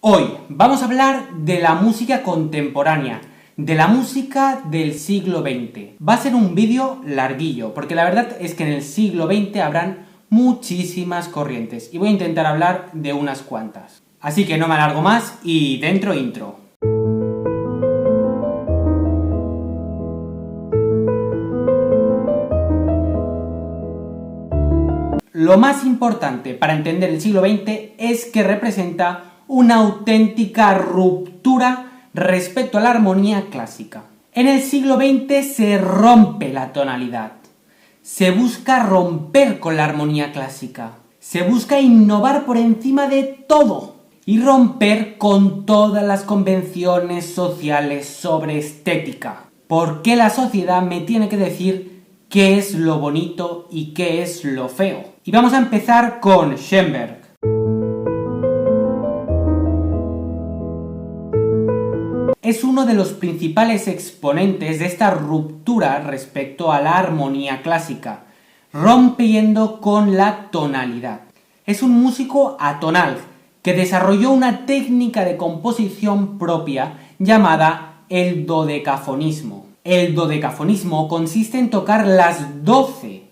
Hoy vamos a hablar de la música contemporánea, de la música del siglo XX. Va a ser un vídeo larguillo, porque la verdad es que en el siglo XX habrán muchísimas corrientes y voy a intentar hablar de unas cuantas. Así que no me alargo más y dentro intro. Lo más importante para entender el siglo XX es que representa una auténtica ruptura respecto a la armonía clásica. En el siglo XX se rompe la tonalidad. Se busca romper con la armonía clásica. Se busca innovar por encima de todo y romper con todas las convenciones sociales sobre estética. ¿Por qué la sociedad me tiene que decir qué es lo bonito y qué es lo feo? Y vamos a empezar con Schoenberg. Es uno de los principales exponentes de esta ruptura respecto a la armonía clásica, rompiendo con la tonalidad. Es un músico atonal que desarrolló una técnica de composición propia llamada el dodecafonismo. El dodecafonismo consiste en tocar las 12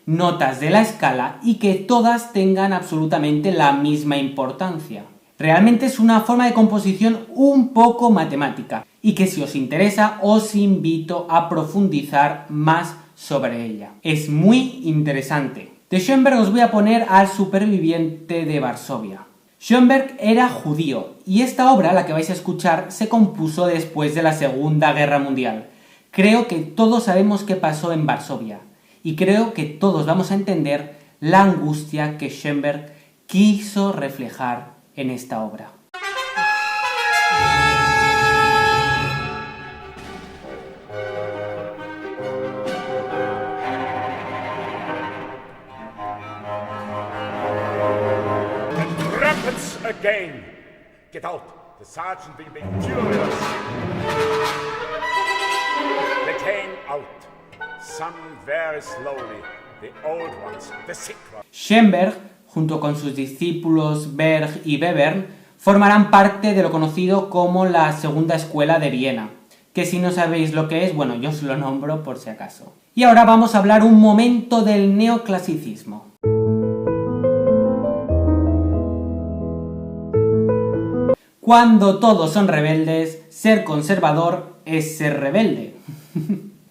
notas de la escala y que todas tengan absolutamente la misma importancia. Realmente es una forma de composición un poco matemática y que si os interesa os invito a profundizar más sobre ella. Es muy interesante. De Schoenberg os voy a poner al superviviente de Varsovia. Schoenberg era judío y esta obra, la que vais a escuchar, se compuso después de la Segunda Guerra Mundial. Creo que todos sabemos qué pasó en Varsovia y creo que todos vamos a entender la angustia que Schoenberg quiso reflejar en esta obra. Trumpets again! Get out! The sergeant will be furious! They came out, some very slowly, the old ones, the sick ones. Schoenberg, junto con sus discípulos Berg y Webern, formarán parte de lo conocido como la Segunda Escuela de Viena, que si no sabéis lo que es, bueno, yo os lo nombro por si acaso. Y ahora vamos a hablar un momento del neoclasicismo. Cuando todos son rebeldes, ser conservador es ser rebelde.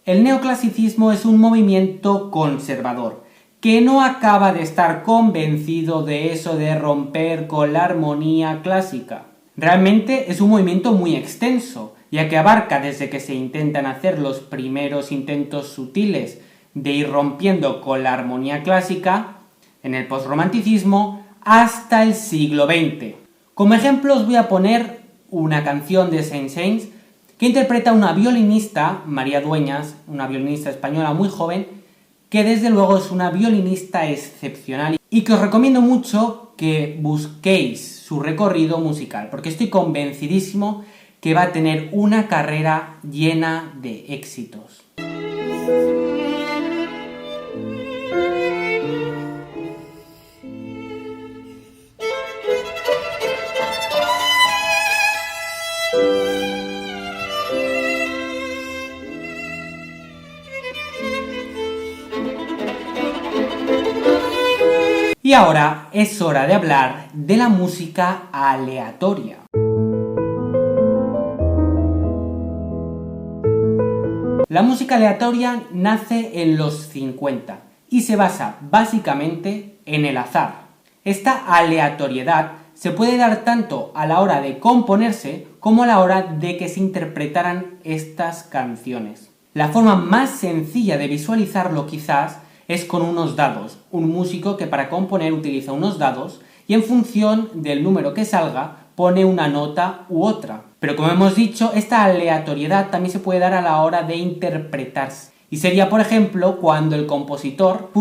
El neoclasicismo es un movimiento conservador, que no acaba de estar convencido de eso de romper con la armonía clásica. Realmente es un movimiento muy extenso, ya que abarca desde que se intentan hacer los primeros intentos sutiles de ir rompiendo con la armonía clásica, en el postromanticismo, hasta el siglo XX. Como ejemplo os voy a poner una canción de Saint-Saëns que interpreta una violinista, María Dueñas, una violinista española muy joven, que desde luego es una violinista excepcional y que os recomiendo mucho que busquéis su recorrido musical, porque estoy convencidísimo que va a tener una carrera llena de éxitos. Y ahora es hora de hablar de la música aleatoria. La música aleatoria nace en los 50 y se basa básicamente en el azar. Esta aleatoriedad se puede dar tanto a la hora de componerse como a la hora de que se interpretaran estas canciones. La forma más sencilla de visualizarlo quizás es con unos dados. Un músico que para componer utiliza unos dados y en función del número que salga pone una nota u otra. Pero como hemos dicho, esta aleatoriedad también se puede dar a la hora de interpretarse. Y sería, por ejemplo, cuando el compositor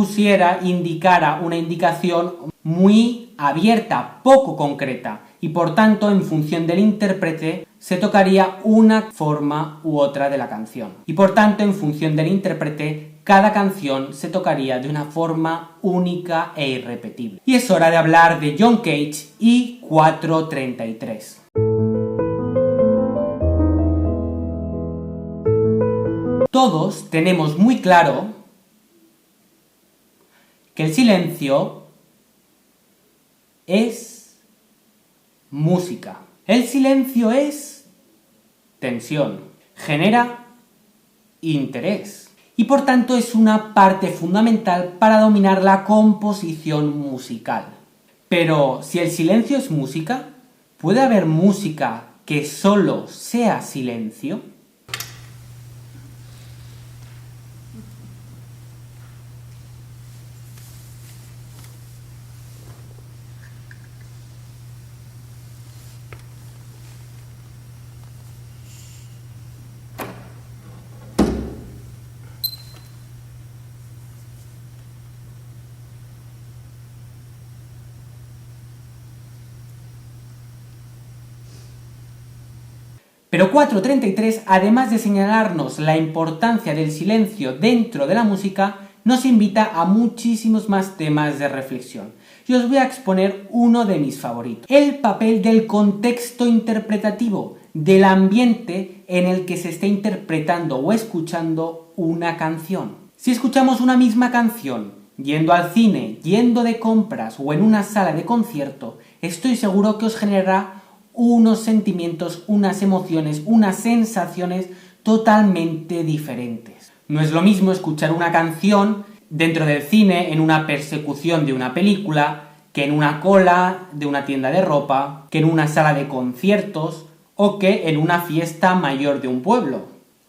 indicara una indicación muy abierta, poco concreta, y por tanto, en función del intérprete, se tocaría una forma u otra de la canción. Y por tanto, en función del intérprete, cada canción se tocaría de una forma única e irrepetible. Y es hora de hablar de John Cage y 433. Todos tenemos muy claro que el silencio es música. El silencio es tensión, genera interés y por tanto es una parte fundamental para dominar la composición musical. Pero si el silencio es música, ¿puede haber música que solo sea silencio? Pero 433, además de señalarnos la importancia del silencio dentro de la música, nos invita a muchísimos más temas de reflexión. Y os voy a exponer uno de mis favoritos: el papel del contexto interpretativo, del ambiente en el que se está interpretando o escuchando una canción. Si escuchamos una misma canción yendo al cine, yendo de compras o en una sala de concierto, estoy seguro que os generará unos sentimientos, unas emociones, unas sensaciones totalmente diferentes. No es lo mismo escuchar una canción dentro del cine, en una persecución de una película, que en una cola de una tienda de ropa, que en una sala de conciertos o que en una fiesta mayor de un pueblo.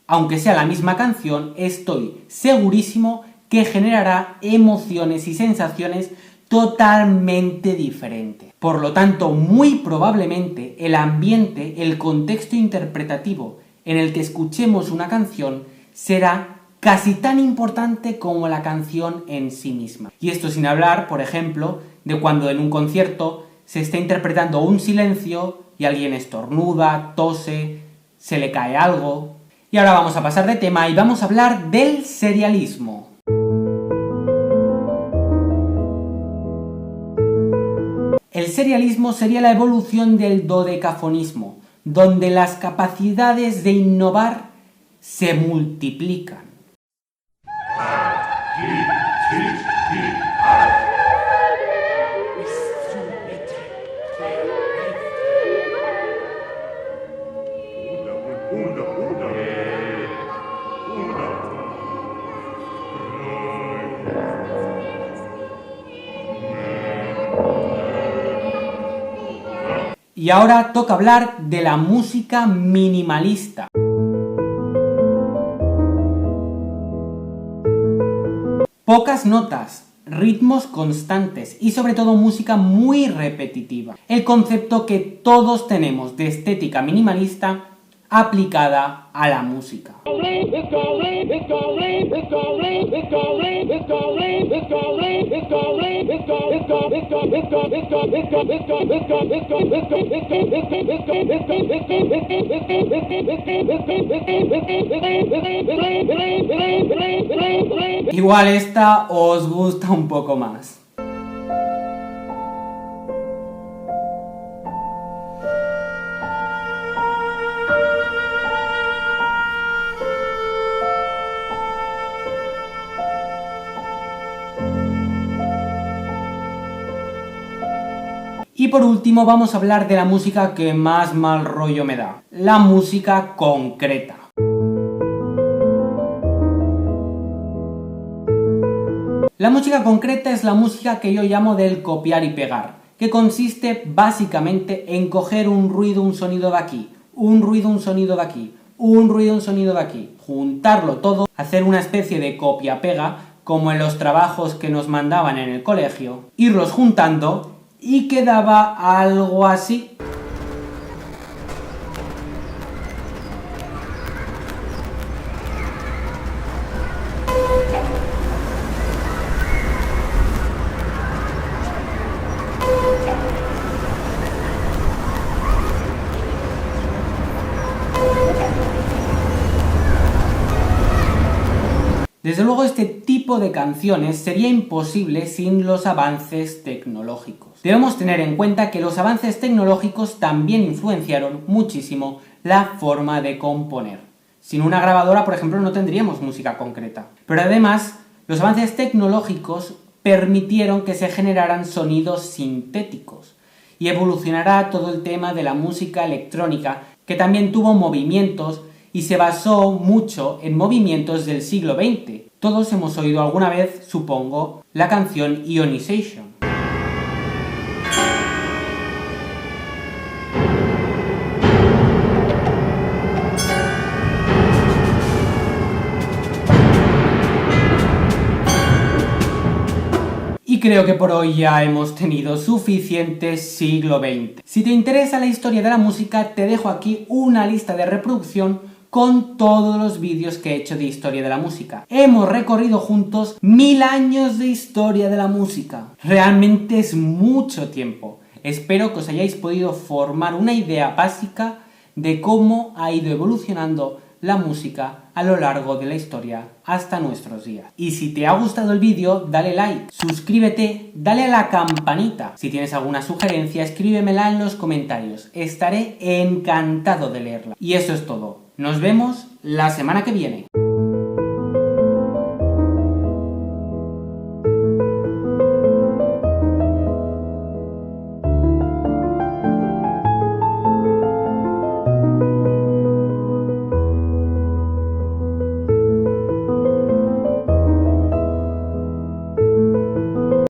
Aunque sea la misma canción, estoy segurísimo que generará emociones y sensaciones totalmente diferente. Por lo tanto, muy probablemente el ambiente, el contexto interpretativo en el que escuchemos una canción será casi tan importante como la canción en sí misma. Y esto sin hablar, por ejemplo, de cuando en un concierto se está interpretando un silencio y alguien estornuda, tose, se le cae algo. Y ahora vamos a pasar de tema y vamos a hablar del serialismo. El serialismo sería la evolución del dodecafonismo, donde las capacidades de innovar se multiplican. Y ahora toca hablar de la música minimalista. Pocas notas, ritmos constantes y sobre todo música muy repetitiva. El concepto que todos tenemos de estética minimalista aplicada a la música. Igual esta os gusta un poco más. Y por último vamos a hablar de la música que más mal rollo me da, la música concreta. La música concreta es la música que yo llamo del copiar y pegar, que consiste básicamente en coger un ruido, un sonido de aquí, un ruido, un sonido de aquí, un ruido, un sonido de aquí, juntarlo todo, hacer una especie de copia-pega, como en los trabajos que nos mandaban en el colegio, irlos juntando y quedaba algo así. Desde luego este tipo de canciones sería imposible sin los avances tecnológicos. Debemos tener en cuenta que los avances tecnológicos también influenciaron muchísimo la forma de componer. Sin una grabadora, por ejemplo, no tendríamos música concreta. Pero además, los avances tecnológicos permitieron que se generaran sonidos sintéticos y evolucionará todo el tema de la música electrónica, que también tuvo movimientos y se basó mucho en movimientos del siglo XX. Todos hemos oído alguna vez, supongo, la canción Ionization. Y creo que por hoy ya hemos tenido suficiente siglo XX. Si te interesa la historia de la música, te dejo aquí una lista de reproducción con todos los vídeos que he hecho de historia de la música. Hemos recorrido juntos 1000 años de historia de la música. Realmente es mucho tiempo. Espero que os hayáis podido formar una idea básica de cómo ha ido evolucionando la música a lo largo de la historia hasta nuestros días. Y si te ha gustado el vídeo, dale like, suscríbete, dale a la campanita. Si tienes alguna sugerencia, escríbemela en los comentarios. Estaré encantado de leerla. Y eso es todo. Nos vemos la semana que viene.